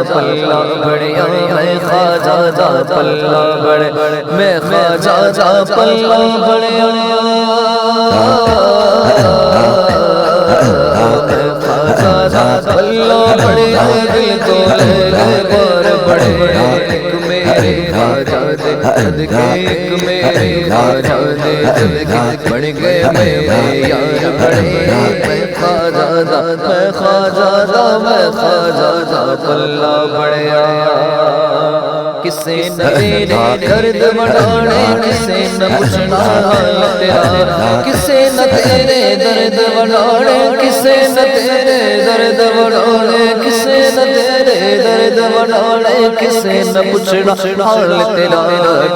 پلہ بڑیا میں خواجہ دا پلہ بڑے میں خواجہ دا پلہ بڑیا پلہ بڑیا دل تو لے بار بڑے ایک میرے خواجہ دے صدقے ایک میرے خواجہ دے صدقے بڑھ گئے میں یار بڑے میں خواجہ دا میں خواجہ دا میں خواجہ دا پلہ بڑیا کسے نہ تیرے درد بڑھانے کسے نہ پوچھنا حال تیرا کسے نہ تیرے درد بڑھانے کسے نہ تیرے درد بڑھانے کسے نہ تیرے درد بڑھانے کسے نہ پوچھنا حال تیرا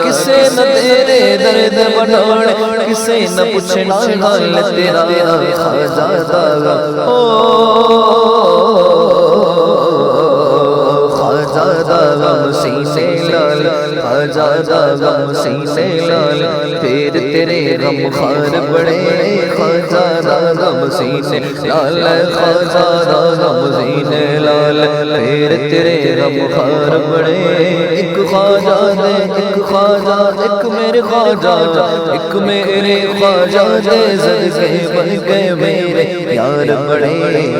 کسے نہ تیرے درد بڑھانے کسے نہ پوچھنا حال تیرا خواجہ دا خواجہ دا غم سینے لال خواجہ دا غم سینے لال پھر تیرے غم خار بڑے خواجہ دا غم سینے لال خواجہ دا غم سینے لال پھر تیرے غم خار بڑے ایک خواجہ دے ایک خواجہ ایک میرے خواجہ ایک میرے خواجہ دے صدقے بن گئے میرے یار بڑے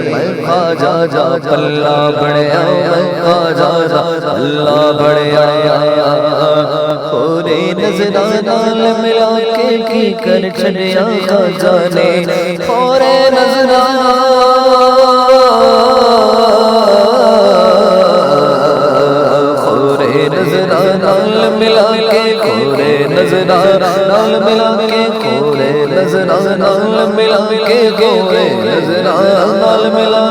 میں خواجہ دا پلہ بڑیا میں خواجہ دا اللہ بڑیا خورے نظرہ نال ملا کے کی کر چھڑیا خواجہ نے خورے نظرہ خورے نظرہ نال ملا کے خورے نظرہ نال ملا کے خورے نظرہ نال ملا کے خورے نظرہ نال ملا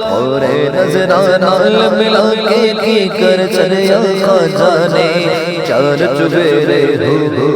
خورے نظرہ نال ملا کے کی کر چڑیا خواجہ نے چار چوبیرے اللہ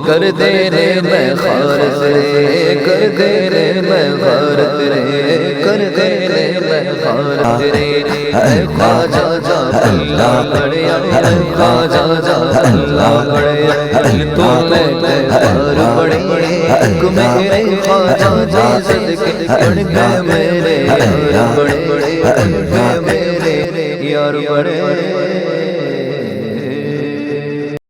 کر دے رے میں غارت رے کر دے رے میں غارت رے کر دے رے میں غارت رے خواجہ دا پلہ بڑیا خواجہ دا پلہ بڑیا تو میں پار بڑے ایک میرے خواجہ دے صدقے بڑھ گئے میرے یار بڑے بڑے میرے یار بڑے